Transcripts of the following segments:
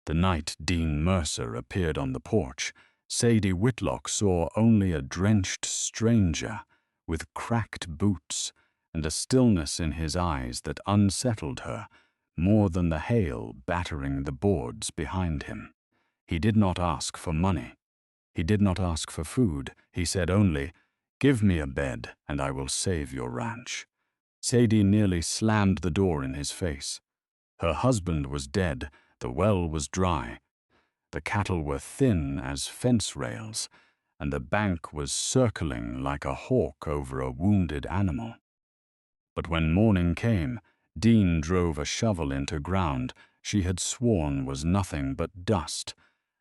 The night Dean Mercer appeared on the porch, Sadie Whitlock saw only a drenched stranger with cracked boots and a stillness in his eyes that unsettled her more than the hail battering the boards behind him. He did not ask for money. He did not ask for food. He said only, "Give me a bed and I will save your ranch." Sadie nearly slammed the door in his face. Her husband was dead, the well was dry, the cattle were thin as fence rails, and the bank was circling like a hawk over a wounded animal. But when morning came, Dean drove a shovel into ground she had sworn was nothing but dust,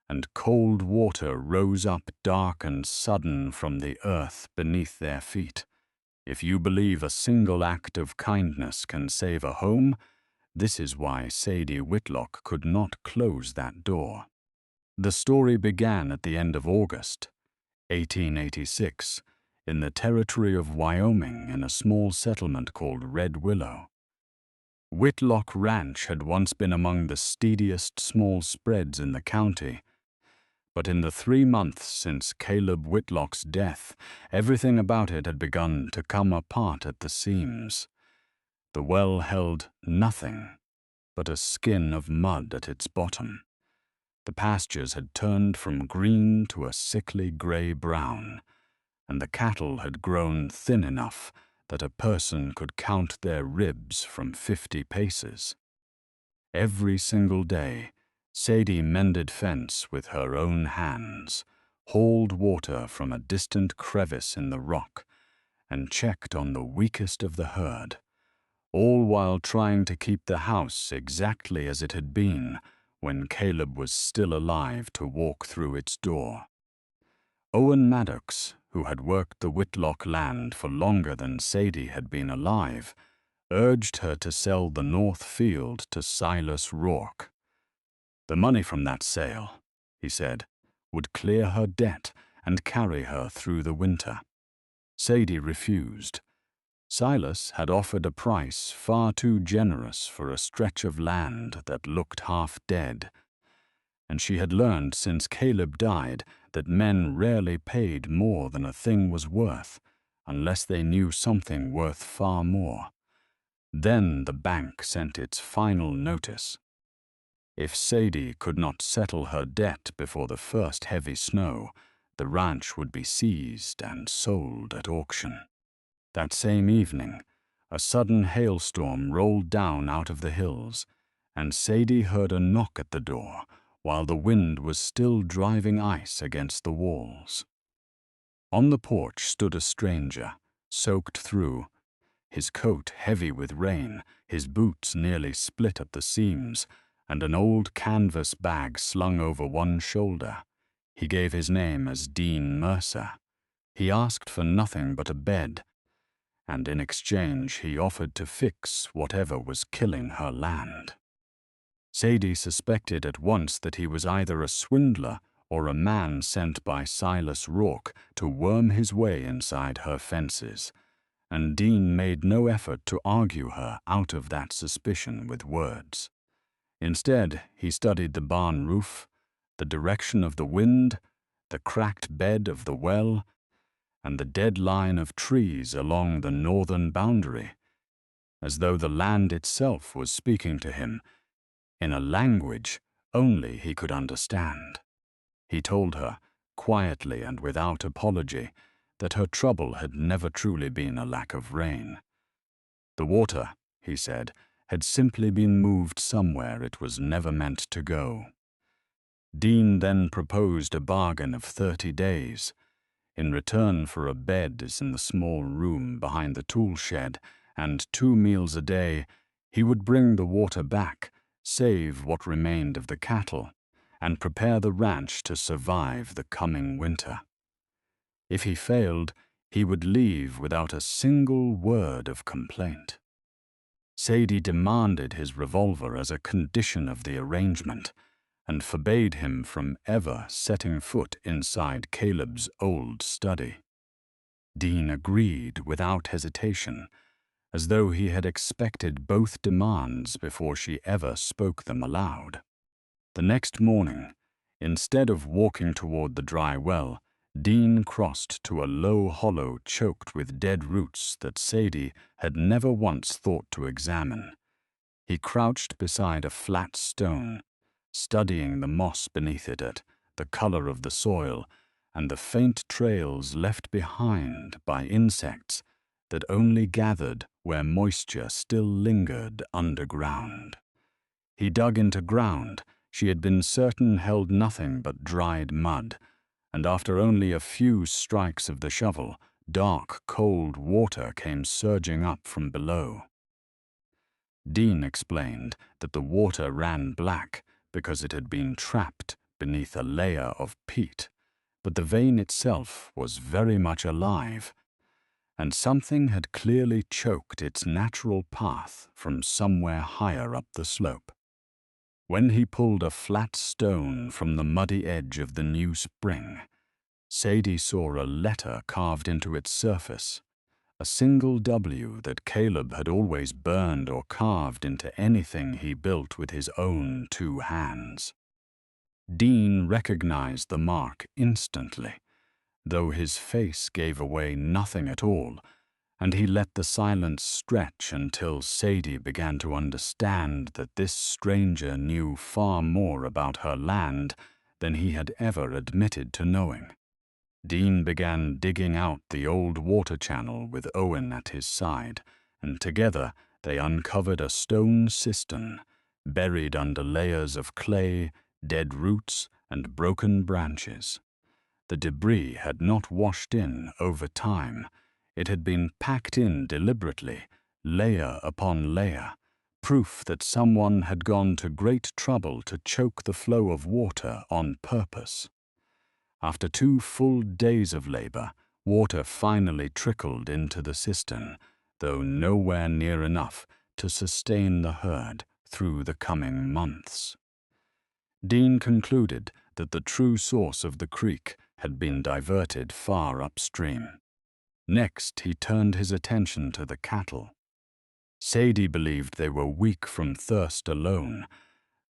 and cold water rose up dark and sudden from the earth beneath their feet. If you believe a single act of kindness can save a home, this is why Sadie Whitlock could not close that door. The story began at the end of August, 1886, in the territory of Wyoming in a small settlement called Red Willow. Whitlock Ranch had once been among the steadiest small spreads in the county, but in the 3 months since Caleb Whitlock's death, everything about it had begun to come apart at the seams. The well held nothing but a skin of mud at its bottom. The pastures had turned from green to a sickly gray-brown, and the cattle had grown thin enough that a person could count their ribs from 50 paces. Every single day, Sadie mended fence with her own hands, hauled water from a distant crevice in the rock, and checked on the weakest of the herd, all while trying to keep the house exactly as it had been when Caleb was still alive to walk through its door. Owen Maddox, who had worked the Whitlock land for longer than Sadie had been alive, urged her to sell the north field to Silas Rourke. The money from that sale, he said, would clear her debt and carry her through the winter. Sadie refused. Silas had offered a price far too generous for a stretch of land that looked half dead, and she had learned since Caleb died that men rarely paid more than a thing was worth unless they knew something worth far more. Then the bank sent its final notice. If Sadie could not settle her debt before the first heavy snow, the ranch would be seized and sold at auction. That same evening, a sudden hailstorm rolled down out of the hills, and Sadie heard a knock at the door while the wind was still driving ice against the walls. On the porch stood a stranger, soaked through, his coat heavy with rain, his boots nearly split at the seams, and an old canvas bag slung over one shoulder. He gave his name as Dean Mercer. He asked for nothing but a bed, and in exchange he offered to fix whatever was killing her land. Sadie suspected at once that he was either a swindler or a man sent by Silas Rourke to worm his way inside her fences, and Dean made no effort to argue her out of that suspicion with words. Instead, he studied the barn roof, the direction of the wind, the cracked bed of the well, and the dead line of trees along the northern boundary, as though the land itself was speaking to him in a language only he could understand. He told her, quietly and without apology, that her trouble had never truly been a lack of rain. The water, he said, had simply been moved somewhere it was never meant to go. Dean then proposed a bargain of 30 days. In return for a bed in the small room behind the tool shed and 2 meals a day, he would bring the water back, save what remained of the cattle, and prepare the ranch to survive the coming winter. If he failed, he would leave without a single word of complaint. Sadie demanded his revolver as a condition of the arrangement, and forbade him from ever setting foot inside Caleb's old study. Dean agreed without hesitation, as though he had expected both demands before she ever spoke them aloud. The next morning, instead of walking toward the dry well, Dean crossed to a low hollow choked with dead roots that Sadie had never once thought to examine. He crouched beside a flat stone, studying the moss beneath it, the color of the soil, and the faint trails left behind by insects that only gathered where moisture still lingered underground. He dug into ground she had been certain held nothing but dried mud, and after only a few strikes of the shovel, dark, cold water came surging up from below. Dean explained that the water ran black because it had been trapped beneath a layer of peat, but the vein itself was very much alive, and something had clearly choked its natural path from somewhere higher up the slope. When he pulled a flat stone from the muddy edge of the new spring, Sadie saw a letter carved into its surface, a single W that Caleb had always burned or carved into anything he built with his own 2 hands. Dean recognized the mark instantly, though his face gave away nothing at all, and he let the silence stretch until Sadie began to understand that this stranger knew far more about her land than he had ever admitted to knowing. Dean began digging out the old water channel with Owen at his side, and together they uncovered a stone cistern, buried under layers of clay, dead roots, and broken branches. The debris had not washed in over time. It had been packed in deliberately, layer upon layer, proof that someone had gone to great trouble to choke the flow of water on purpose. After 2 full days of labor, water finally trickled into the cistern, though nowhere near enough to sustain the herd through the coming months. Dean concluded that the true source of the creek had been diverted far upstream. Next, he turned his attention to the cattle. Sadie believed they were weak from thirst alone,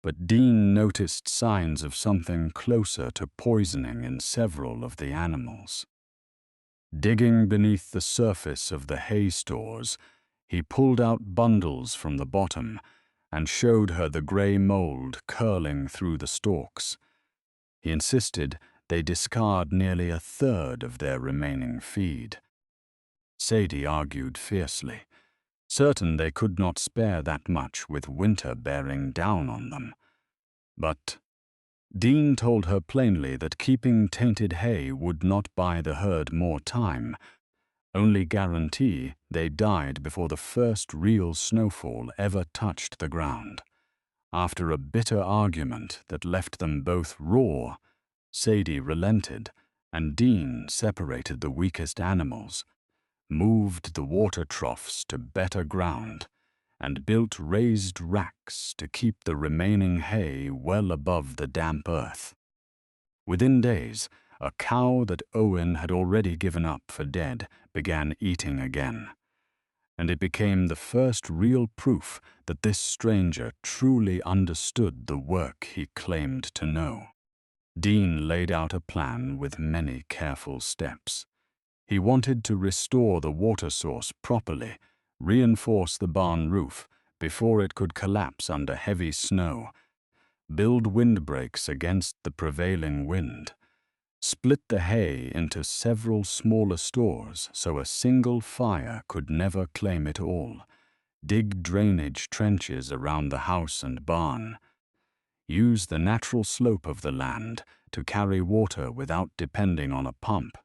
but Dean noticed signs of something closer to poisoning in several of the animals. Digging beneath the surface of the hay stores, he pulled out bundles from the bottom and showed her the gray mold curling through the stalks. He insisted they discard nearly 1/3 of their remaining feed. Sadie argued fiercely, certain they could not spare that much with winter bearing down on them. But Dean told her plainly that keeping tainted hay would not buy the herd more time, only guarantee they died before the first real snowfall ever touched the ground. After a bitter argument that left them both raw, Sadie relented, and Dean separated the weakest animals, moved the water troughs to better ground, and built raised racks to keep the remaining hay well above the damp earth. Within days, a cow that Owen had already given up for dead began eating again, and it became the first real proof that this stranger truly understood the work he claimed to know. Dean laid out a plan with many careful steps. He wanted to restore the water source properly, reinforce the barn roof before it could collapse under heavy snow, build windbreaks against the prevailing wind, split the hay into several smaller stores so a single fire could never claim it all, dig drainage trenches around the house and barn, use the natural slope of the land to carry water without depending on a pump,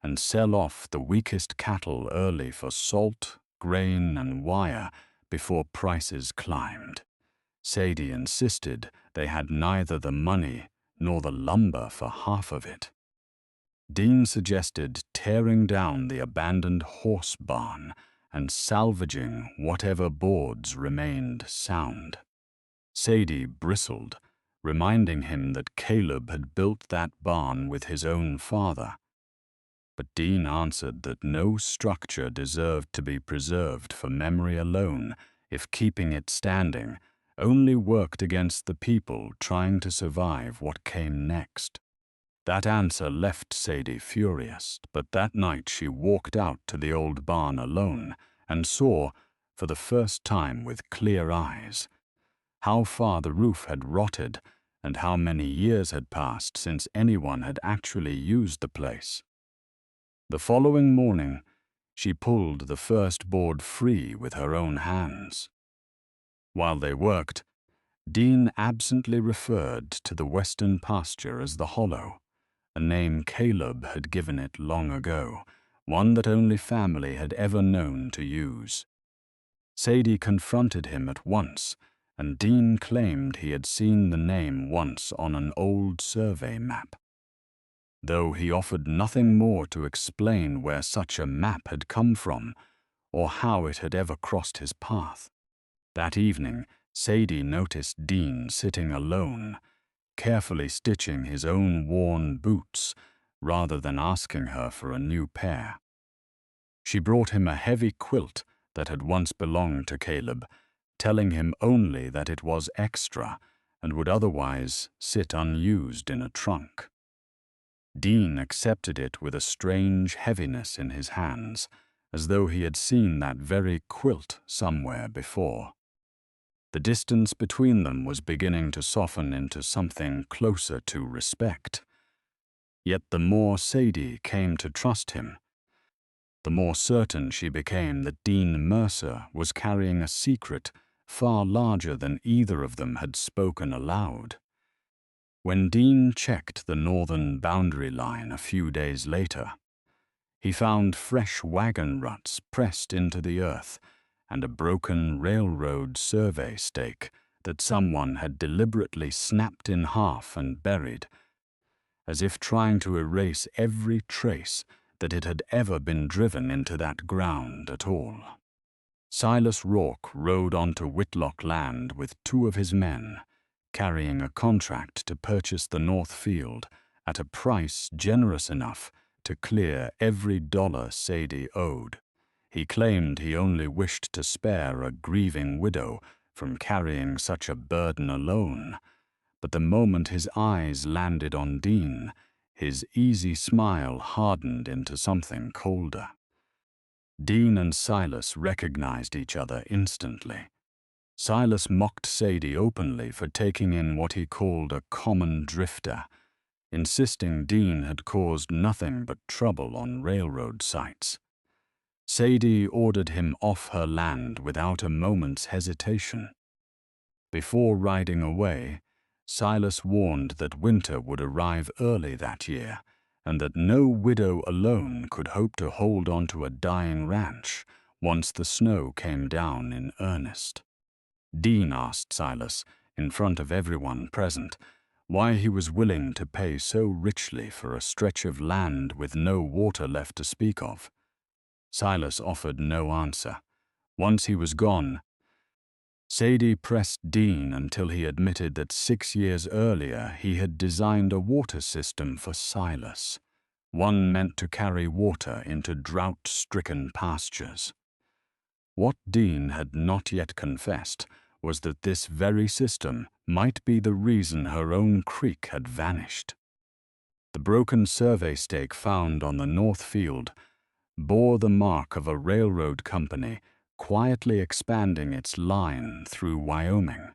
and sell off the weakest cattle early for salt, grain, and wire before prices climbed. Sadie insisted they had neither the money nor the lumber for half of it. Dean suggested tearing down the abandoned horse barn and salvaging whatever boards remained sound. Sadie bristled, reminding him that Caleb had built that barn with his own father. But Dean answered that no structure deserved to be preserved for memory alone if keeping it standing only worked against the people trying to survive what came next. That answer left Sadie furious, but that night she walked out to the old barn alone and saw, for the first time with clear eyes, how far the roof had rotted and how many years had passed since anyone had actually used the place. The following morning, she pulled the first board free with her own hands. While they worked, Dean absently referred to the western pasture as the Hollow, a name Caleb had given it long ago, one that only family had ever known to use. Sadie confronted him at once, and Dean claimed he had seen the name once on an old survey map, though he offered nothing more to explain where such a map had come from or how it had ever crossed his path. That evening, Sadie noticed Dean sitting alone, carefully stitching his own worn boots rather than asking her for a new pair. She brought him a heavy quilt that had once belonged to Caleb, telling him only that it was extra and would otherwise sit unused in a trunk. Dean accepted it with a strange heaviness in his hands, as though he had seen that very quilt somewhere before. The distance between them was beginning to soften into something closer to respect. Yet the more Sadie came to trust him, the more certain she became that Dean Mercer was carrying a secret far larger than either of them had spoken aloud. When Dean checked the northern boundary line a few days later, he found fresh wagon ruts pressed into the earth and a broken railroad survey stake that someone had deliberately snapped in half and buried, as if trying to erase every trace that it had ever been driven into that ground at all. Silas Rourke rode onto Whitlock land with 2 of his men, carrying a contract to purchase the North Field at a price generous enough to clear every dollar Sadie owed. He claimed he only wished to spare a grieving widow from carrying such a burden alone, but the moment his eyes landed on Dean, his easy smile hardened into something colder. Dean and Silas recognized each other instantly. Silas mocked Sadie openly for taking in what he called a common drifter, insisting Dean had caused nothing but trouble on railroad sites. Sadie ordered him off her land without a moment's hesitation. Before riding away, Silas warned that winter would arrive early that year, and that no widow alone could hope to hold on to a dying ranch once the snow came down in earnest. Dean asked Silas, in front of everyone present, why he was willing to pay so richly for a stretch of land with no water left to speak of. Silas offered no answer. Once he was gone, Sadie pressed Dean until he admitted that 6 years earlier he had designed a water system for Silas, one meant to carry water into drought-stricken pastures. What Dean had not yet confessed was that this very system might be the reason her own creek had vanished. The broken survey stake found on the North Field bore the mark of a railroad company quietly expanding its line through Wyoming,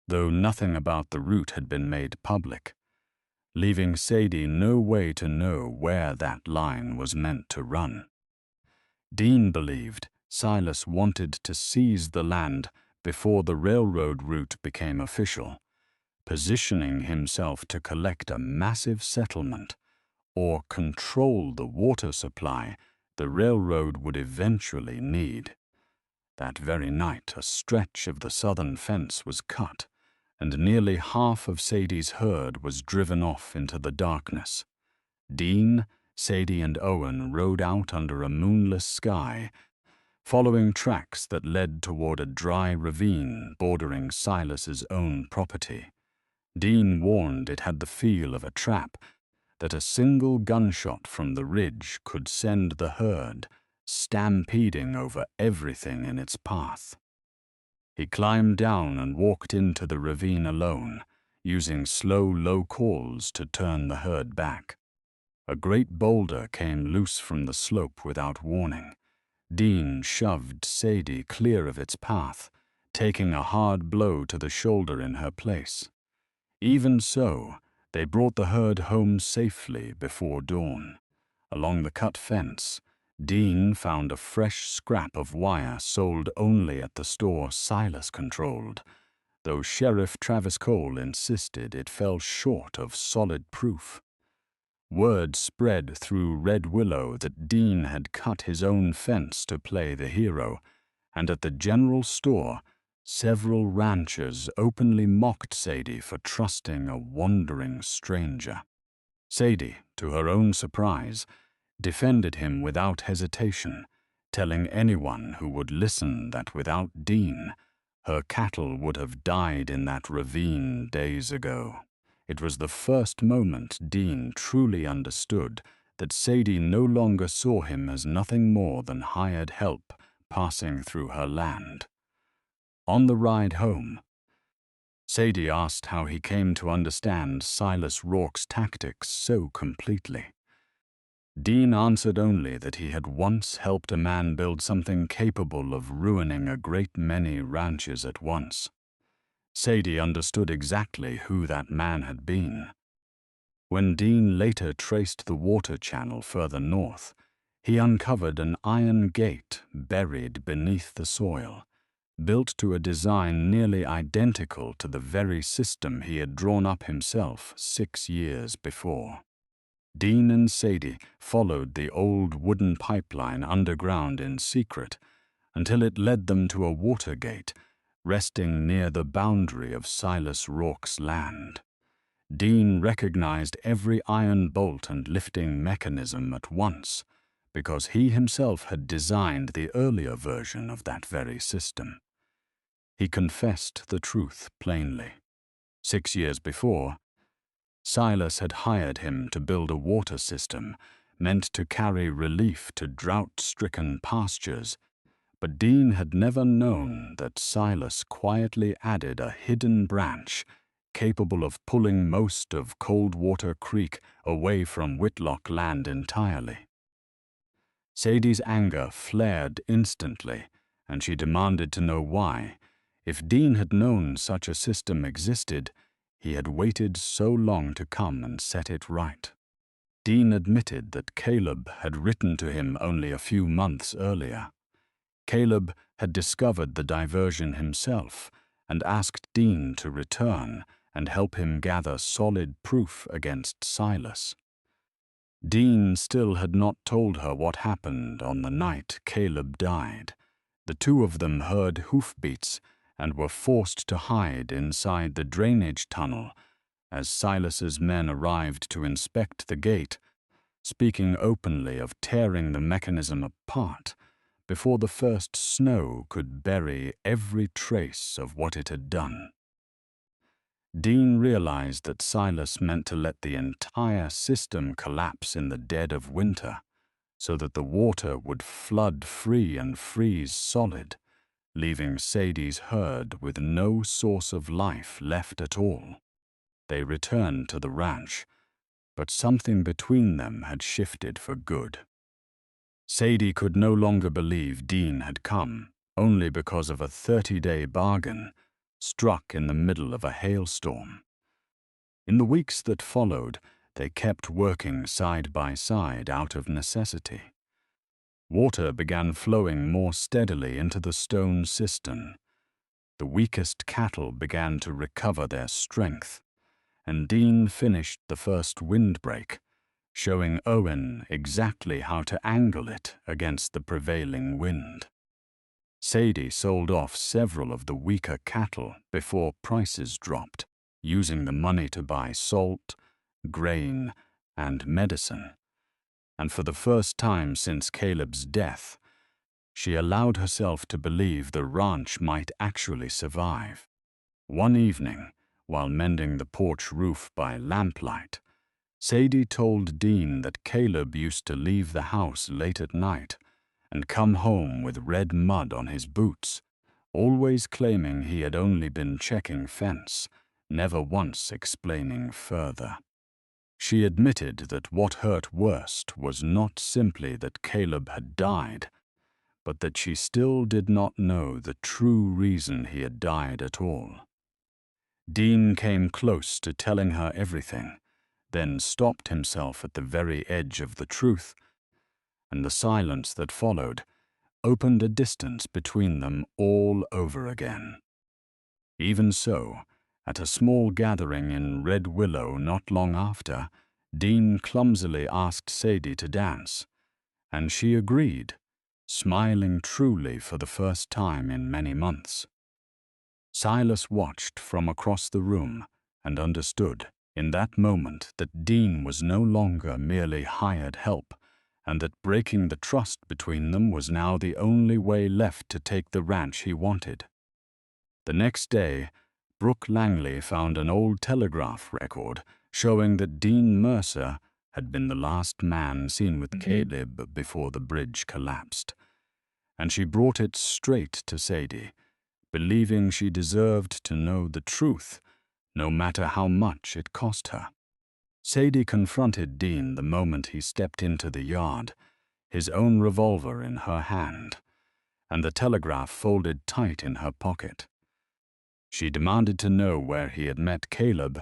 though nothing about the route had been made public, leaving Sadie no way to know where that line was meant to run. Dean believed Silas wanted to seize the land before the railroad route became official, positioning himself to collect a massive settlement or control the water supply the railroad would eventually need. That very night, a stretch of the southern fence was cut, and nearly half of Sadie's herd was driven off into the darkness. Dean, Sadie, and Owen rode out under a moonless sky, following tracks that led toward a dry ravine bordering Silas's own property. Dean warned it had the feel of a trap, that a single gunshot from the ridge could send the herd stampeding over everything in its path. He climbed down and walked into the ravine alone, using slow, low calls to turn the herd back. A great boulder came loose from the slope without warning. Dean shoved Sadie clear of its path, taking a hard blow to the shoulder in her place. Even so, they brought the herd home safely before dawn. Along the cut fence, Dean found a fresh scrap of wire sold only at the store Silas controlled, though Sheriff Travis Cole insisted it fell short of solid proof. Word spread through Red Willow that Dean had cut his own fence to play the hero, and at the general store, several ranchers openly mocked Sadie for trusting a wandering stranger. Sadie, to her own surprise, defended him without hesitation, telling anyone who would listen that without Dean, her cattle would have died in that ravine days ago. It was the first moment Dean truly understood that Sadie no longer saw him as nothing more than hired help passing through her land. On the ride home, Sadie asked how he came to understand Silas Rourke's tactics so completely. Dean answered only that he had once helped a man build something capable of ruining a great many ranches at once. Sadie understood exactly who that man had been. When Dean later traced the water channel further north, he uncovered an iron gate buried beneath the soil, built to a design nearly identical to the very system he had drawn up himself 6 years before. Dean and Sadie followed the old wooden pipeline underground in secret until it led them to a water gate resting near the boundary of Silas Rourke's land. Dean recognized every iron bolt and lifting mechanism at once, because he himself had designed the earlier version of that very system. He confessed the truth plainly. 6 years before, Silas had hired him to build a water system meant to carry relief to drought-stricken pastures, but Dean had never known that Silas quietly added a hidden branch capable of pulling most of Coldwater Creek away from Whitlock land entirely. Sadie's anger flared instantly, and she demanded to know why. If Dean had known such a system existed, he had waited so long to come and set it right. Dean admitted that Caleb had written to him only a few months earlier. Caleb had discovered the diversion himself and asked Dean to return and help him gather solid proof against Silas. Dean still had not told her what happened on the night Caleb died. The two of them heard hoofbeats and were forced to hide inside the drainage tunnel as Silas's men arrived to inspect the gate, speaking openly of tearing the mechanism apart before the first snow could bury every trace of what it had done. Dean realized that Silas meant to let the entire system collapse in the dead of winter, so that the water would flood free and freeze solid, leaving Sadie's herd with no source of life left at all. They returned to the ranch, but something between them had shifted for good. Sadie could no longer believe Dean had come, only because of a 30-day bargain struck in the middle of a hailstorm. In the weeks that followed, they kept working side by side out of necessity. Water began flowing more steadily into the stone cistern. The weakest cattle began to recover their strength, and Dean finished the first windbreak, showing Owen exactly how to angle it against the prevailing wind. Sadie sold off several of the weaker cattle before prices dropped, using the money to buy salt, grain, and medicine. And for the first time since Caleb's death, she allowed herself to believe the ranch might actually survive. One evening, while mending the porch roof by lamplight, Sadie told Dean that Caleb used to leave the house late at night and come home with red mud on his boots, always claiming he had only been checking fence, never once explaining further. She admitted that what hurt worst was not simply that Caleb had died, but that she still did not know the true reason he had died at all. Dean came close to telling her everything, then stopped himself at the very edge of the truth, and the silence that followed opened a distance between them all over again. Even so, at a small gathering in Red Willow not long after, Dean clumsily asked Sadie to dance, and she agreed, smiling truly for the first time in many months. Silas watched from across the room and understood in that moment that Dean was no longer merely hired help, and that breaking the trust between them was now the only way left to take the ranch he wanted. The next day, Brooke Langley found an old telegraph record showing that Dean Mercer had been the last man seen with Caleb before the bridge collapsed, and she brought it straight to Sadie, believing she deserved to know the truth, no matter how much it cost her. Sadie confronted Dean the moment he stepped into the yard, his own revolver in her hand, and the telegraph folded tight in her pocket. She demanded to know where he had met Caleb,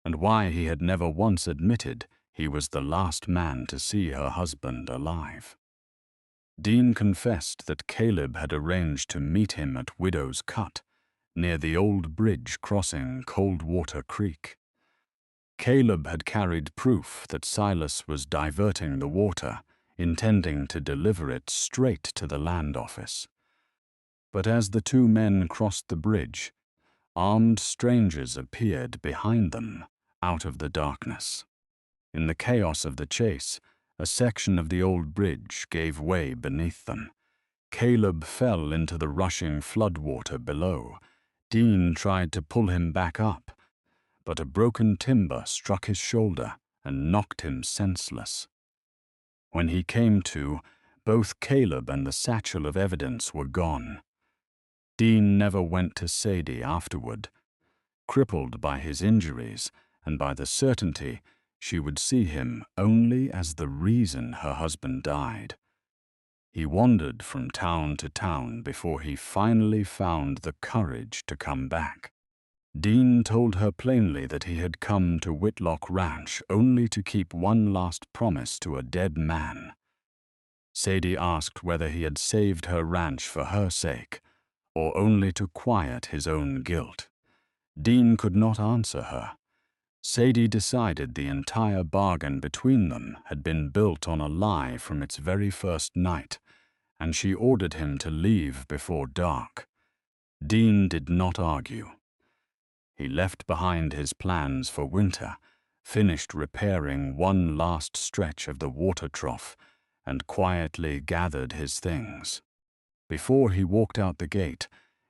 and why he had never once admitted he was the last man to see her husband alive. Dean confessed that Caleb had arranged to meet him at Widow's Cut, near the old bridge crossing Coldwater Creek. Caleb had carried proof that Silas was diverting the water, intending to deliver it straight to the land office. But as the two men crossed the bridge, armed strangers appeared behind them, out of the darkness. In the chaos of the chase, a section of the old bridge gave way beneath them. Caleb fell into the rushing floodwater below. Dean tried to pull him back up, but a broken timber struck his shoulder and knocked him senseless. When he came to, both Caleb and the satchel of evidence were gone. Dean never went to Sadie afterward, crippled by his injuries and by the certainty she would see him only as the reason her husband died. He wandered from town to town before he finally found the courage to come back. Dean told her plainly that he had come to Whitlock Ranch only to keep one last promise to a dead man. Sadie asked whether he had saved her ranch for her sake, or only to quiet his own guilt. Dean could not answer her. Sadie decided the entire bargain between them had been built on a lie from its very first night, and she ordered him to leave before dark. Dean did not argue. He left behind his plans for winter, finished repairing one last stretch of the water trough, and quietly gathered his things. Before he walked out the gate,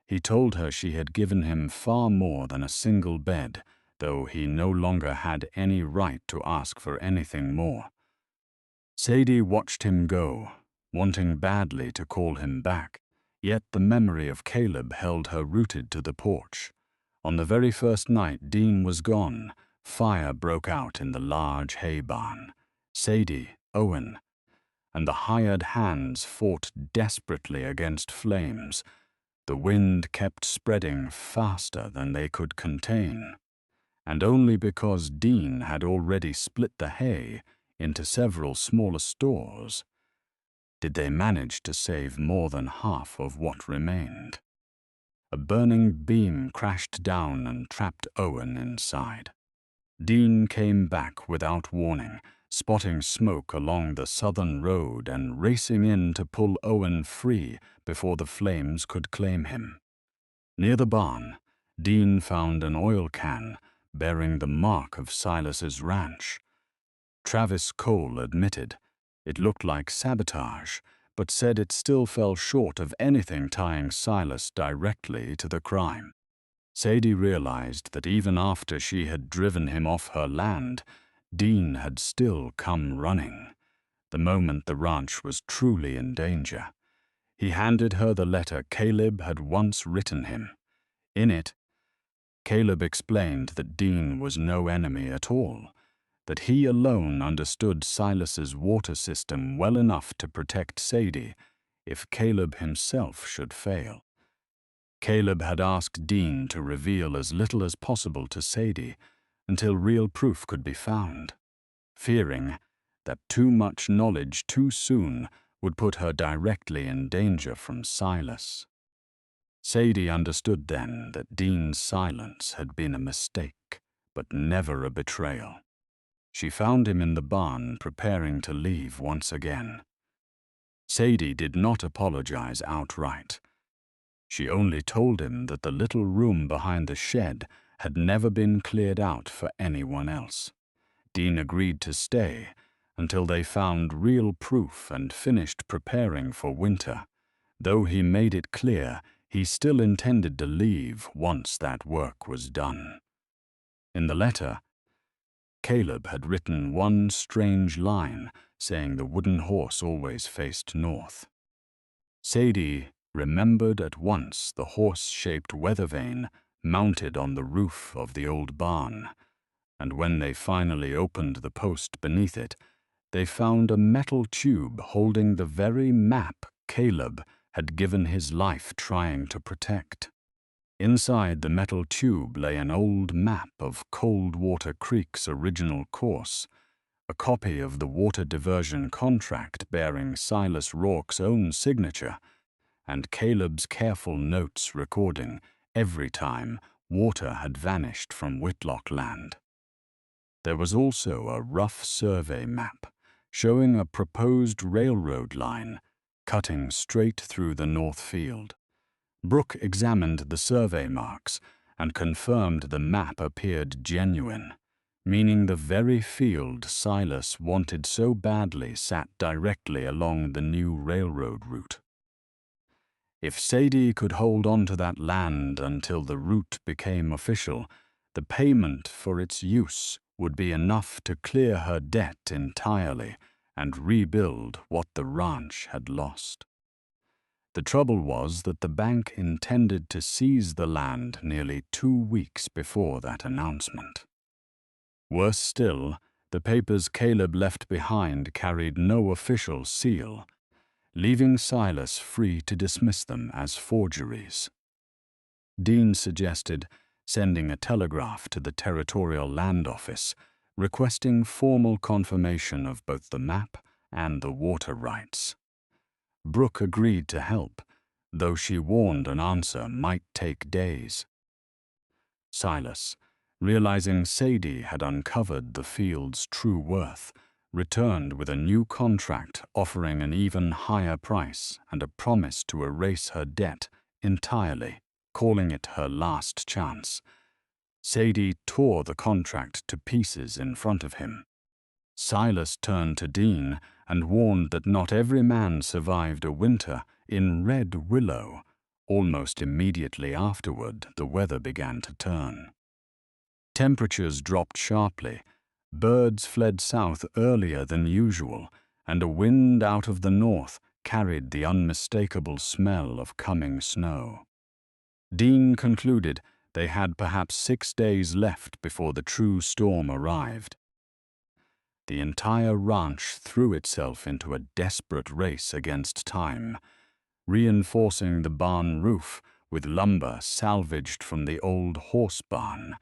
he told her she had given him far more than a single bed, though he no longer had any right to ask for anything more. Sadie watched him go, wanting badly to call him back, yet the memory of Caleb held her rooted to the porch. On the very first night Dean was gone, fire broke out in the large hay barn. Sadie, Owen, and the hired hands fought desperately against flames. The wind kept spreading faster than they could contain, and only because Dean had already split the hay into several smaller stores did they manage to save more than half of what remained. A burning beam crashed down and trapped Owen inside. Dean came back without warning, spotting smoke along the southern road and racing in to pull Owen free before the flames could claim him. Near the barn, Dean found an oil can bearing the mark of Silas's ranch. Travis Cole admitted it looked like sabotage, but said it still fell short of anything tying Silas directly to the crime. Sadie realized that even after she had driven him off her land, Dean had still come running, the moment the ranch was truly in danger. He handed her the letter Caleb had once written him. In it, Caleb explained that Dean was no enemy at all, that he alone understood Silas's water system well enough to protect Sadie if Caleb himself should fail. Caleb had asked Dean to reveal as little as possible to Sadie until real proof could be found, fearing that too much knowledge too soon would put her directly in danger from Silas. Sadie understood then that Dean's silence had been a mistake, but never a betrayal. She found him in the barn preparing to leave once again. Sadie did not apologize outright. She only told him that the little room behind the shed had never been cleared out for anyone else. Dean agreed to stay until they found real proof and finished preparing for winter, though he made it clear he still intended to leave once that work was done. In the letter, Caleb had written one strange line saying the wooden horse always faced north. Sadie remembered at once the horse-shaped weather vane mounted on the roof of the old barn, and when they finally opened the post beneath it, they found a metal tube holding the very map Caleb had given his life trying to protect. Inside the metal tube lay an old map of Coldwater Creek's original course, a copy of the water diversion contract bearing Silas Rourke's own signature, and Caleb's careful notes recording every time water had vanished from Whitlock land. There was also a rough survey map showing a proposed railroad line cutting straight through the north field. Brooke examined the survey marks and confirmed the map appeared genuine, meaning the very field Silas wanted so badly sat directly along the new railroad route. If Sadie could hold on to that land until the route became official, the payment for its use would be enough to clear her debt entirely and rebuild what the ranch had lost. The trouble was that the bank intended to seize the land nearly 2 weeks before that announcement. Worse still, the papers Caleb left behind carried no official seal, leaving Silas free to dismiss them as forgeries. Dean suggested sending a telegraph to the Territorial Land Office, requesting formal confirmation of both the map and the water rights. Brooke agreed to help, though she warned an answer might take days. Silas, realizing Sadie had uncovered the field's true worth, returned with a new contract offering an even higher price and a promise to erase her debt entirely, calling it her last chance. Sadie tore the contract to pieces in front of him. Silas turned to Dean and warned that not every man survived a winter in Red Willow. Almost immediately afterward, the weather began to turn. Temperatures dropped sharply, birds fled south earlier than usual, and a wind out of the north carried the unmistakable smell of coming snow. Dean concluded they had perhaps 6 days left before the true storm arrived. The entire ranch threw itself into a desperate race against time, reinforcing the barn roof with lumber salvaged from the old horse barn,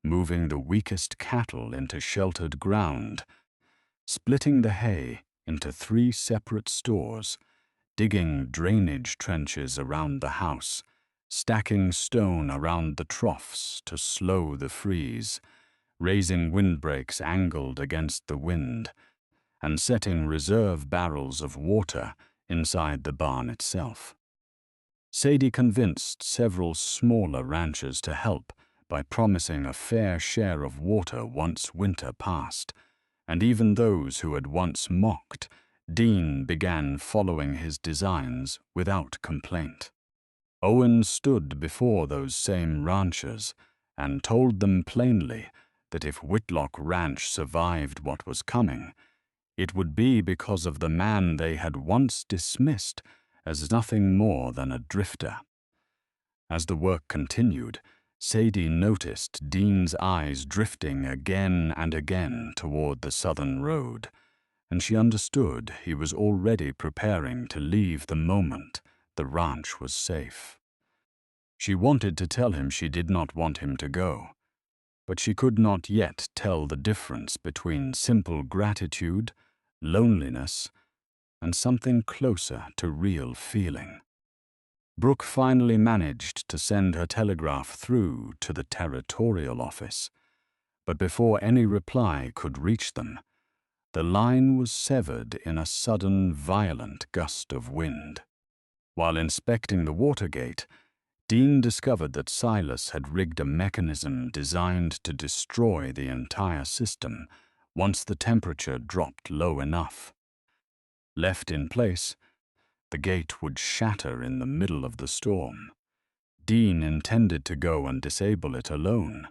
moving the weakest cattle into sheltered ground, splitting the hay into 3 separate stores, digging drainage trenches around the house, stacking stone around the troughs to slow the freeze, raising windbreaks angled against the wind, and setting reserve barrels of water inside the barn itself. Sadie convinced several smaller ranchers to help by promising a fair share of water once winter passed, and even those who had once mocked, Dean began following his designs without complaint. Owen stood before those same ranchers and told them plainly that if Whitlock Ranch survived what was coming, it would be because of the man they had once dismissed as nothing more than a drifter. As the work continued, Sadie noticed Dean's eyes drifting again and again toward the southern road, and she understood he was already preparing to leave the moment the ranch was safe. She wanted to tell him she did not want him to go, but she could not yet tell the difference between simple gratitude, loneliness, and something closer to real feeling. Brooke finally managed to send her telegraph through to the territorial office, but before any reply could reach them, the line was severed in a sudden, violent gust of wind. While inspecting the water gate, Dean discovered that Silas had rigged a mechanism designed to destroy the entire system once the temperature dropped low enough. Left in place, the gate would shatter in the middle of the storm. Dean intended to go and disable it alone.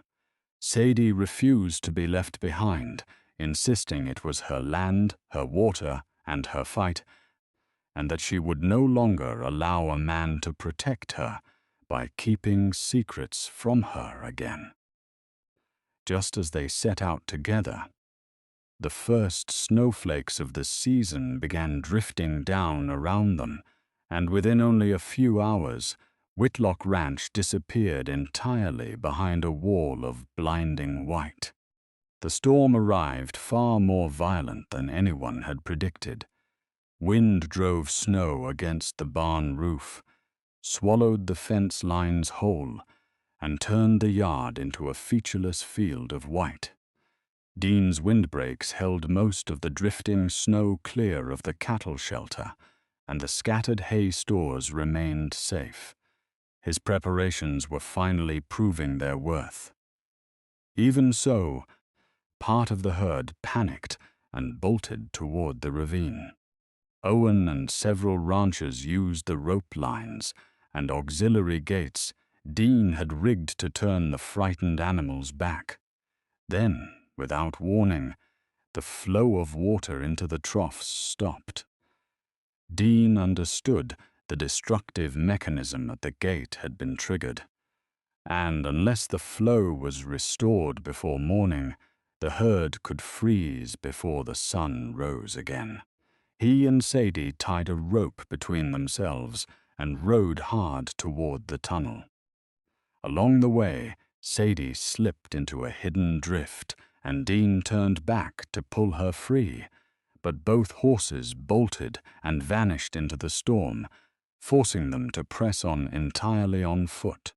Sadie refused to be left behind, insisting it was her land, her water, and her fight, and that she would no longer allow a man to protect her by keeping secrets from her again. Just as they set out together, the first snowflakes of the season began drifting down around them, and within only a few hours, Whitlock Ranch disappeared entirely behind a wall of blinding white. The storm arrived far more violent than anyone had predicted. Wind drove snow against the barn roof, swallowed the fence lines whole, and turned the yard into a featureless field of white. Dean's windbreaks held most of the drifting snow clear of the cattle shelter, and the scattered hay stores remained safe. His preparations were finally proving their worth. Even so, part of the herd panicked and bolted toward the ravine. Owen and several ranchers used the rope lines and auxiliary gates Dean had rigged to turn the frightened animals back. Then, without warning, the flow of water into the troughs stopped. Dean understood the destructive mechanism at the gate had been triggered, and unless the flow was restored before morning, the herd could freeze before the sun rose again. He and Sadie tied a rope between themselves and rode hard toward the tunnel. Along the way, Sadie slipped into a hidden drift, and Dean turned back to pull her free, but both horses bolted and vanished into the storm, forcing them to press on entirely on foot.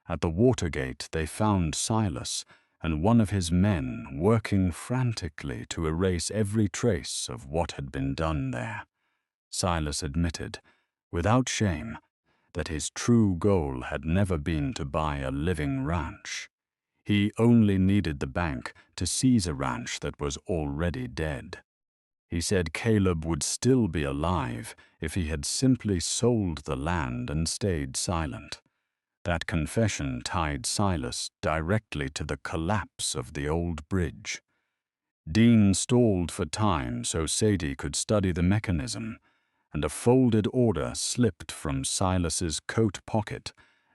At the water gate they found Silas and one of his men working frantically to erase every trace of what had been done there. Silas admitted, without shame, that his true goal had never been to buy a living ranch. He only needed the bank to seize a ranch that was already dead. He said Caleb would still be alive if he had simply sold the land and stayed silent. That confession tied Silas directly to the collapse of the old bridge. Dean stalled for time so Sadie could study the mechanism, and a folded order slipped from Silas's coat pocket,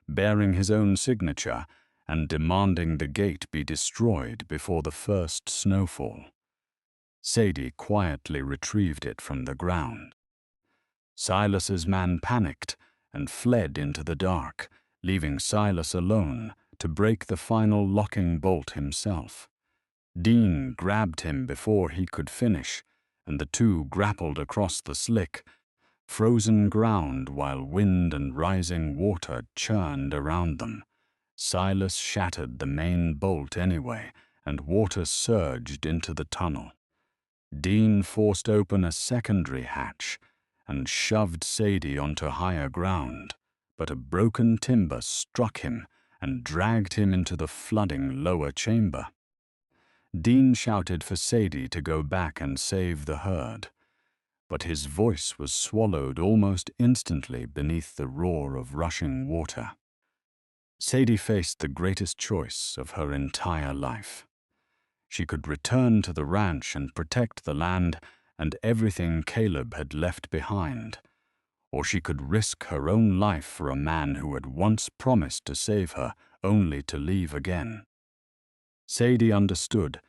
bearing his own signature and demanding the gate be destroyed before the first snowfall. Sadie quietly retrieved it from the ground. Silas's man panicked and fled into the dark, leaving Silas alone to break the final locking bolt himself. Dean grabbed him before he could finish, and the two grappled across the slick, frozen ground while wind and rising water churned around them. Silas shattered the main bolt anyway, and water surged into the tunnel. Dean forced open a secondary hatch and shoved Sadie onto higher ground, but a broken timber struck him and dragged him into the flooding lower chamber. Dean shouted for Sadie to go back and save the herd, but his voice was swallowed almost instantly beneath the roar of rushing water. Sadie faced the greatest choice of her entire life. She could return to the ranch and protect the land and everything Caleb had left behind, or she could risk her own life for a man who had once promised to save her, only to leave again. Sadie understood,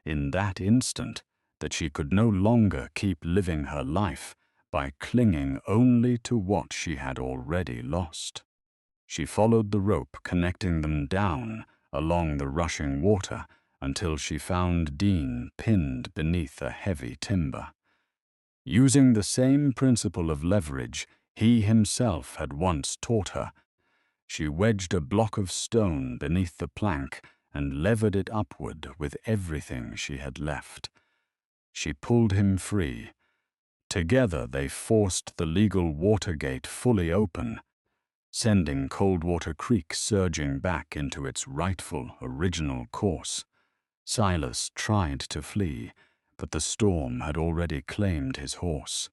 in that instant, that she could no longer keep living her life by clinging only to what she had already lost. She followed the rope connecting them down along the rushing water until she found Dean pinned beneath a heavy timber. Using the same principle of leverage he himself had once taught her, she wedged a block of stone beneath the plank and levered it upward with everything she had left. She pulled him free. Together they forced the legal water gate fully open, sending Coldwater Creek surging back into its rightful original course. Silas tried to flee, but the storm had already claimed his horse.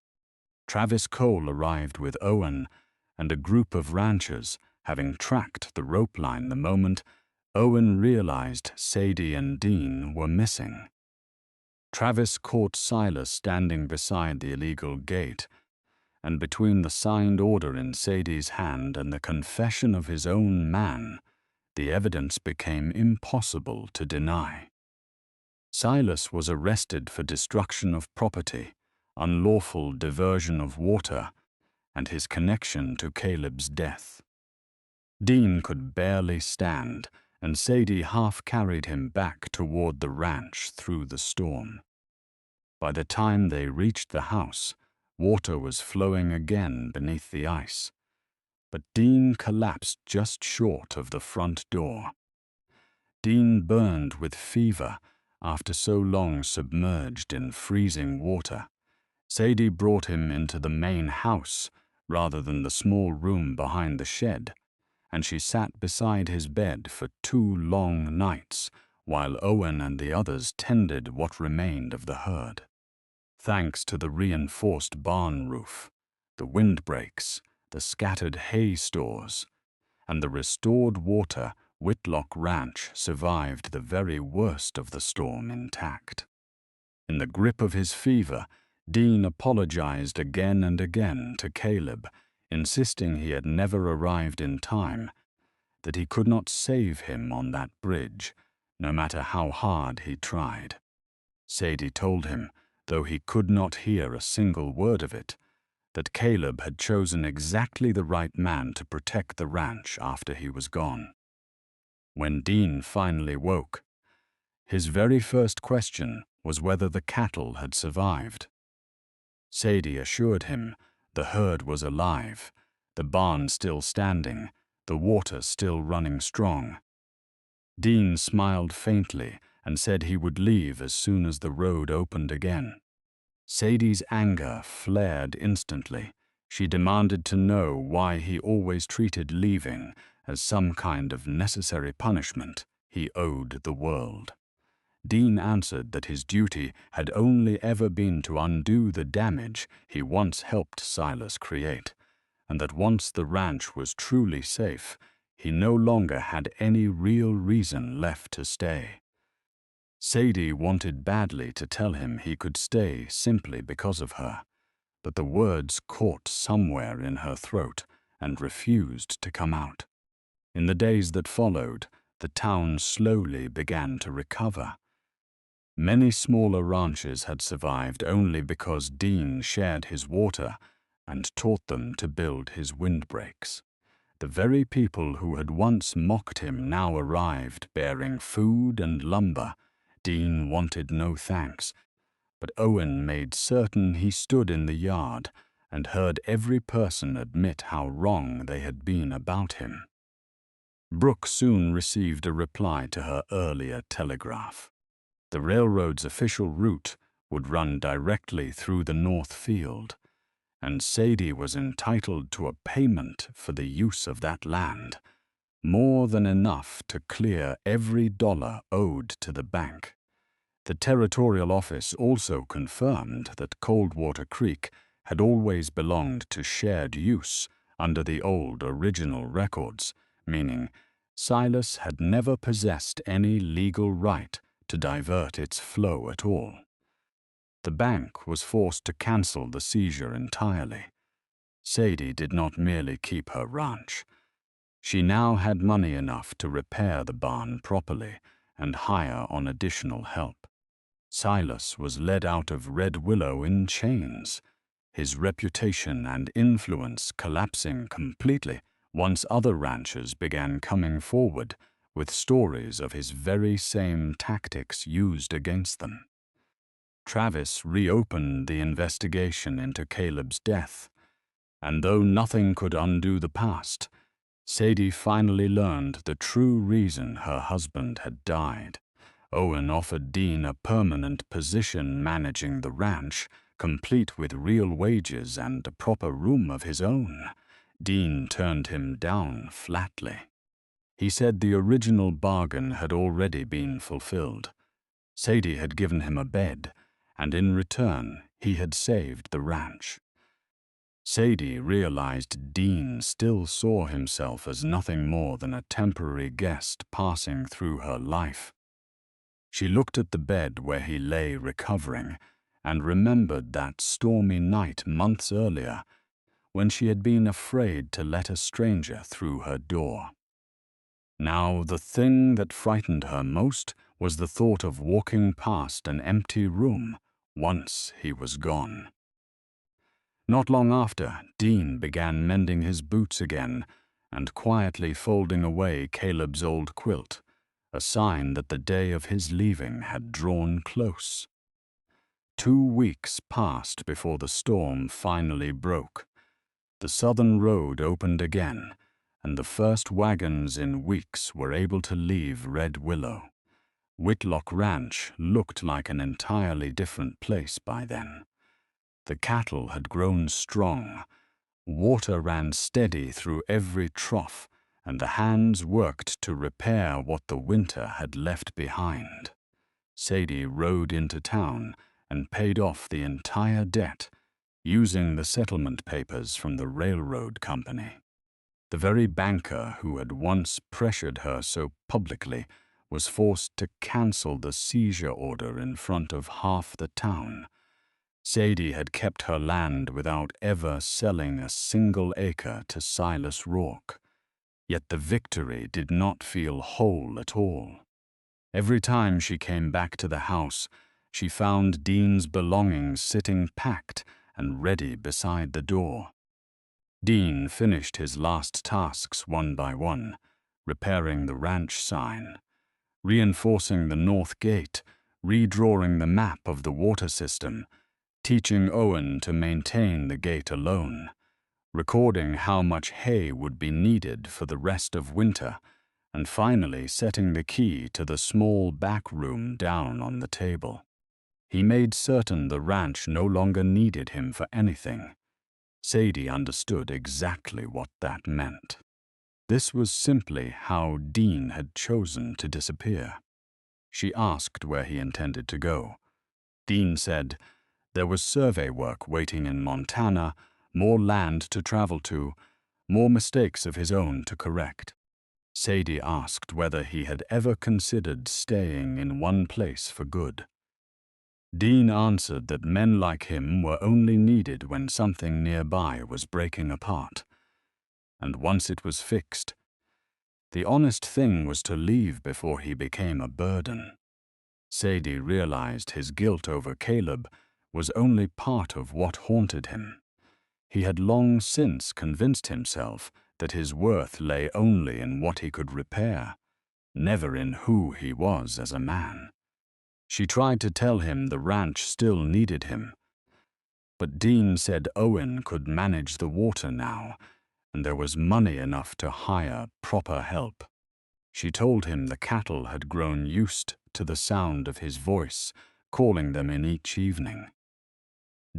Travis Cole arrived with Owen and a group of ranchers, having tracked the rope line the moment Owen realized Sadie and Dean were missing. Travis caught Silas standing beside the illegal gate, and between the signed order in Sadie's hand and the confession of his own man, the evidence became impossible to deny. Silas was arrested for destruction of property, unlawful diversion of water, and his connection to Caleb's death. Dean could barely stand, and Sadie half carried him back toward the ranch through the storm. By the time they reached the house, water was flowing again beneath the ice, but Dean collapsed just short of the front door. Dean burned with fever after so long submerged in freezing water. Sadie brought him into the main house rather than the small room behind the shed, and she sat beside his bed for 2 long nights while Owen and the others tended what remained of the herd. Thanks to the reinforced barn roof, the windbreaks, the scattered hay stores, and the restored water, Whitlock Ranch survived the very worst of the storm intact. In the grip of his fever, Dean apologized again and again to Caleb, insisting he had never arrived in time, that he could not save him on that bridge, no matter how hard he tried. Sadie told him, though he could not hear a single word of it, that Caleb had chosen exactly the right man to protect the ranch after he was gone. When Dean finally woke, his very first question was whether the cattle had survived. Sadie assured him the herd was alive, the barn still standing, the water still running strong. Dean smiled faintly and said he would leave as soon as the road opened again. Sadie's anger flared instantly. She demanded to know why he always treated leaving as some kind of necessary punishment he owed the world. Dean answered that his duty had only ever been to undo the damage he once helped Silas create, and that once the ranch was truly safe, he no longer had any real reason left to stay. Sadie wanted badly to tell him he could stay simply because of her, but the words caught somewhere in her throat and refused to come out. In the days that followed, the town slowly began to recover. Many smaller ranches had survived only because Dean shared his water and taught them to build his windbreaks. The very people who had once mocked him now arrived bearing food and lumber. Dean wanted no thanks, but Owen made certain he stood in the yard and heard every person admit how wrong they had been about him. Brooke soon received a reply to her earlier telegraph. The railroad's official route would run directly through the North Field, and Sadie was entitled to a payment for the use of that land, more than enough to clear every dollar owed to the bank. The territorial office also confirmed that Coldwater Creek had always belonged to shared use under the old original records, meaning Silas had never possessed any legal right to divert its flow at all. The bank was forced to cancel the seizure entirely. Sadie did not merely keep her ranch. She now had money enough to repair the barn properly and hire on additional help. Silas was led out of Red Willow in chains, his reputation and influence collapsing completely once other ranchers began coming forward with stories of his very same tactics used against them. Travis reopened the investigation into Caleb's death, and though nothing could undo the past, Sadie finally learned the true reason her husband had died. Owen offered Dean a permanent position managing the ranch, complete with real wages and a proper room of his own. Dean turned him down flatly. He said the original bargain had already been fulfilled. Sadie had given him a bed, and in return he had saved the ranch. Sadie realized Dean still saw himself as nothing more than a temporary guest passing through her life. She looked at the bed where he lay recovering and remembered that stormy night months earlier when she had been afraid to let a stranger through her door. Now the thing that frightened her most was the thought of walking past an empty room once he was gone. Not long after, Dean began mending his boots again and quietly folding away Caleb's old quilt, a sign that the day of his leaving had drawn close. 2 weeks passed before the storm finally broke. The southern road opened again, and the first wagons in weeks were able to leave Red Willow. Whitlock Ranch looked like an entirely different place by then. The cattle had grown strong, water ran steady through every trough, and the hands worked to repair what the winter had left behind. Sadie rode into town and paid off the entire debt, using the settlement papers from the railroad company. The very banker who had once pressured her so publicly was forced to cancel the seizure order in front of half the town. Sadie had kept her land without ever selling a single acre to Silas Rourke, yet the victory did not feel whole at all. Every time she came back to the house, she found Dean's belongings sitting packed and ready beside the door. Dean finished his last tasks one by one, repairing the ranch sign, reinforcing the north gate, redrawing the map of the water system, teaching Owen to maintain the gate alone, recording how much hay would be needed for the rest of winter, and finally setting the key to the small back room down on the table. He made certain the ranch no longer needed him for anything. Sadie understood exactly what that meant. This was simply how Dean had chosen to disappear. She asked where he intended to go. Dean said there was survey work waiting in Montana, more land to travel to, more mistakes of his own to correct. Sadie asked whether he had ever considered staying in one place for good. Dean answered that men like him were only needed when something nearby was breaking apart, and once it was fixed, the honest thing was to leave before he became a burden. Sadie realized his guilt over Caleb was only part of what haunted him. He had long since convinced himself that his worth lay only in what he could repair, never in who he was as a man. She tried to tell him the ranch still needed him, but Dean said Owen could manage the water now, and there was money enough to hire proper help. She told him the cattle had grown used to the sound of his voice, calling them in each evening.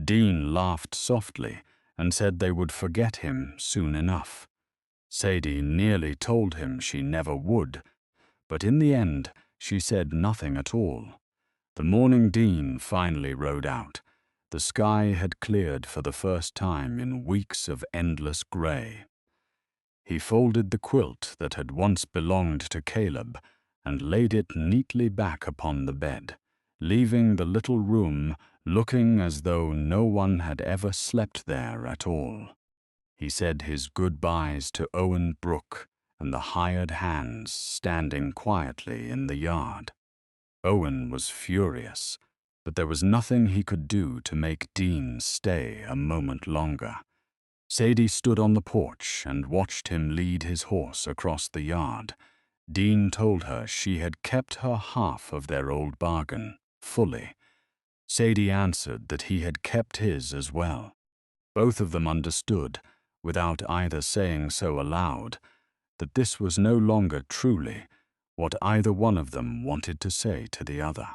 Dean laughed softly and said they would forget him soon enough. Sadie nearly told him she never would, but in the end she said nothing at all. The morning Dean finally rode out, the sky had cleared for the first time in weeks of endless gray. He folded the quilt that had once belonged to Caleb and laid it neatly back upon the bed, leaving the little room looking as though no one had ever slept there at all. He said his goodbyes to Owen Brooke and the hired hands standing quietly in the yard. Owen was furious, but there was nothing he could do to make Dean stay a moment longer. Sadie stood on the porch and watched him lead his horse across the yard. Dean told her she had kept her half of their old bargain, fully. Sadie answered that he had kept his as well. Both of them understood, without either saying so aloud, that this was no longer truly what either one of them wanted to say to the other.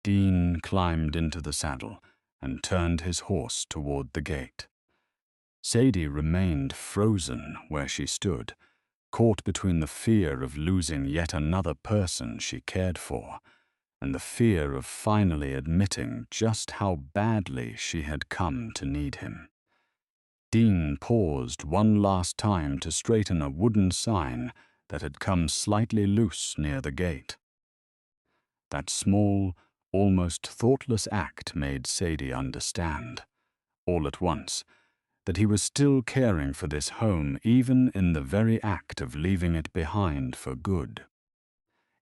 Dean climbed into the saddle and turned his horse toward the gate. Sadie remained frozen where she stood, caught between the fear of losing yet another person she cared for and the fear of finally admitting just how badly she had come to need him. Dean paused one last time to straighten a wooden sign that had come slightly loose near the gate. That small, almost thoughtless act made Sadie understand, all at once, that he was still caring for this home even in the very act of leaving it behind for good.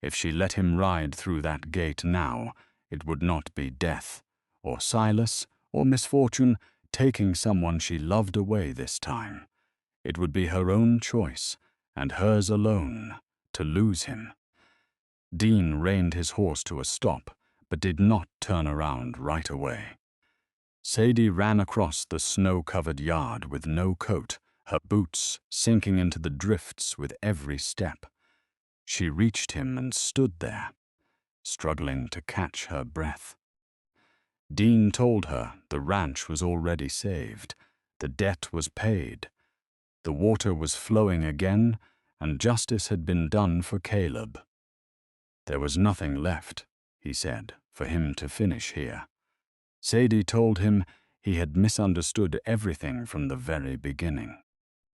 If she let him ride through that gate now, it would not be death, or Silas, or misfortune taking someone she loved away this time. It would be her own choice, and hers alone, to lose him. Dean reined his horse to a stop, but did not turn around right away. Sadie ran across the snow-covered yard with no coat, her boots sinking into the drifts with every step. She reached him and stood there, struggling to catch her breath. Dean told her the ranch was already saved, the debt was paid, the water was flowing again, and justice had been done for Caleb. There was nothing left, he said, for him to finish here. Sadie told him he had misunderstood everything from the very beginning.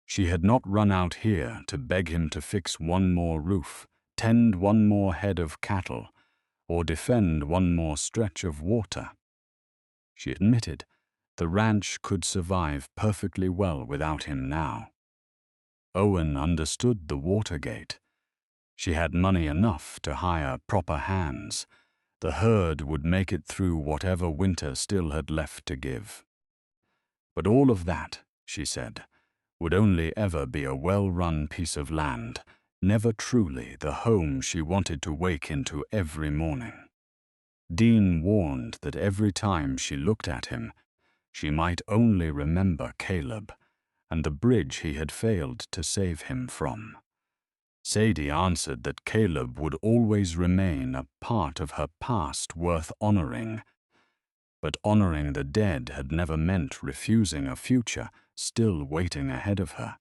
She had not run out here to beg him to fix one more roof, tend one more head of cattle, or defend one more stretch of water. She admitted the ranch could survive perfectly well without him now. Owen understood the water gate. She had money enough to hire proper hands. The herd would make it through whatever winter still had left to give. But all of that, she said, would only ever be a well-run piece of land, never truly the home she wanted to wake into every morning. Dean warned that every time she looked at him, she might only remember Caleb and the bridge he had failed to save him from. Sadie answered that Caleb would always remain a part of her past worth honoring, but honoring the dead had never meant refusing a future still waiting ahead of her.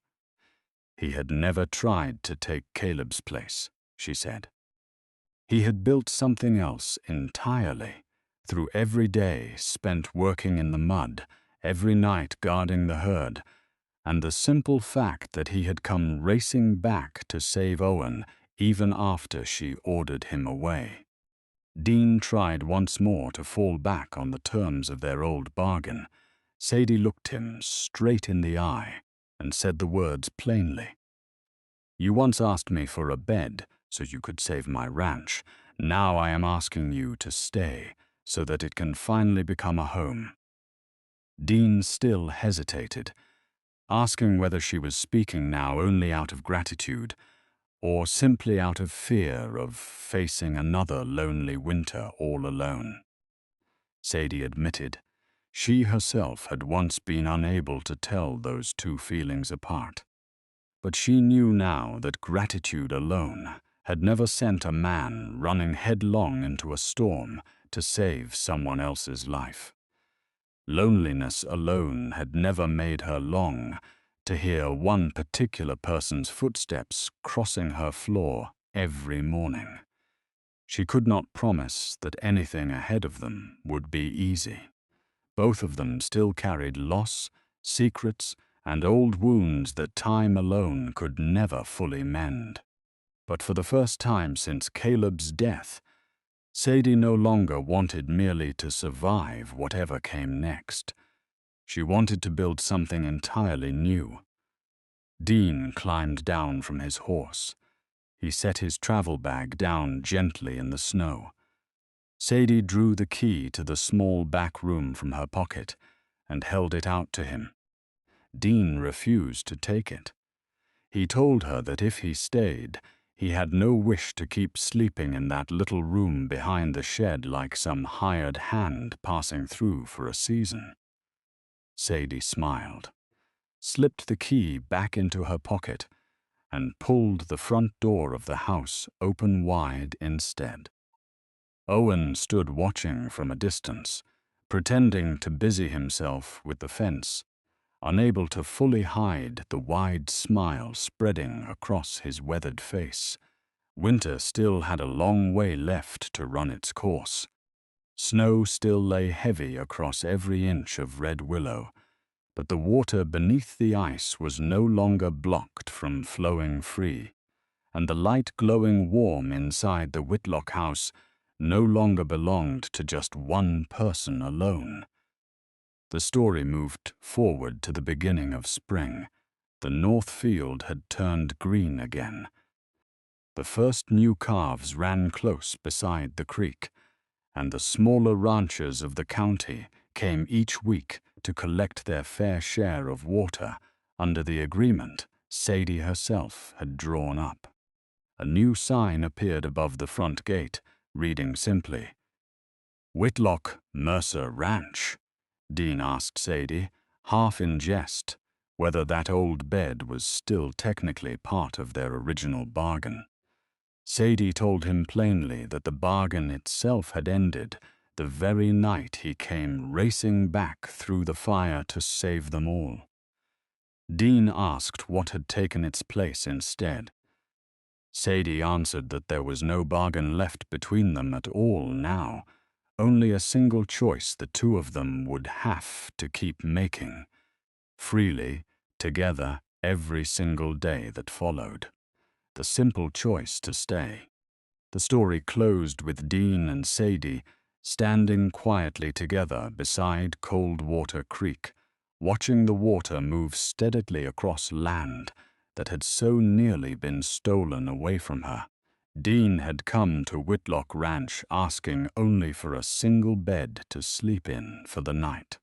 He had never tried to take Caleb's place, she said. He had built something else entirely, through every day spent working in the mud, every night guarding the herd, and the simple fact that he had come racing back to save Owen even after she ordered him away. Dean tried once more to fall back on the terms of their old bargain. Sadie looked him straight in the eye and said the words plainly. "You once asked me for a bed so you could save my ranch. Now I am asking you to stay so that it can finally become a home." Dean still hesitated, asking whether she was speaking now only out of gratitude or simply out of fear of facing another lonely winter all alone. Sadie admitted she herself had once been unable to tell those two feelings apart. But she knew now that gratitude alone had never sent a man running headlong into a storm to save someone else's life. Loneliness alone had never made her long to hear one particular person's footsteps crossing her floor every morning. She could not promise that anything ahead of them would be easy. Both of them still carried loss, secrets, and old wounds that time alone could never fully mend. But for the first time since Caleb's death, Sadie no longer wanted merely to survive whatever came next. She wanted to build something entirely new. Dean climbed down from his horse. He set his travel bag down gently in the snow. Sadie drew the key to the small back room from her pocket and held it out to him. Dean refused to take it. He told her that if he stayed, he had no wish to keep sleeping in that little room behind the shed like some hired hand passing through for a season. Sadie smiled, slipped the key back into her pocket, and pulled the front door of the house open wide instead. Owen stood watching from a distance, pretending to busy himself with the fence, unable to fully hide the wide smile spreading across his weathered face. Winter still had a long way left to run its course. Snow still lay heavy across every inch of red willow, but the water beneath the ice was no longer blocked from flowing free, and the light glowing warm inside the Whitlock house no longer belonged to just one person alone. The story moved forward to the beginning of spring. The north field had turned green again. The first new calves ran close beside the creek, and the smaller ranchers of the county came each week to collect their fair share of water under the agreement Sadie herself had drawn up. A new sign appeared above the front gate, reading simply, "Whitlock Mercer Ranch." Dean asked Sadie, half in jest, whether that old bed was still technically part of their original bargain. Sadie told him plainly that the bargain itself had ended the very night he came racing back through the fire to save them all. Dean asked what had taken its place instead. Sadie answered that there was no bargain left between them at all now, only a single choice the two of them would have to keep making, freely, together, every single day that followed. The simple choice to stay. The story closed with Dean and Sadie standing quietly together beside Coldwater Creek, watching the water move steadily across land that had so nearly been stolen away from her. Dean had come to Whitlock Ranch asking only for a single bed to sleep in for the night.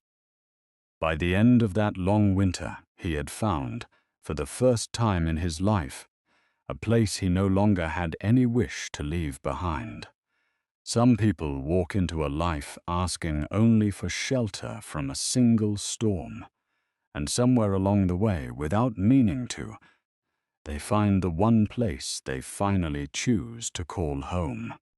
By the end of that long winter, he had found, for the first time in his life, a place he no longer had any wish to leave behind. Some people walk into a life asking only for shelter from a single storm, and somewhere along the way, without meaning to, they find the one place they finally choose to call home.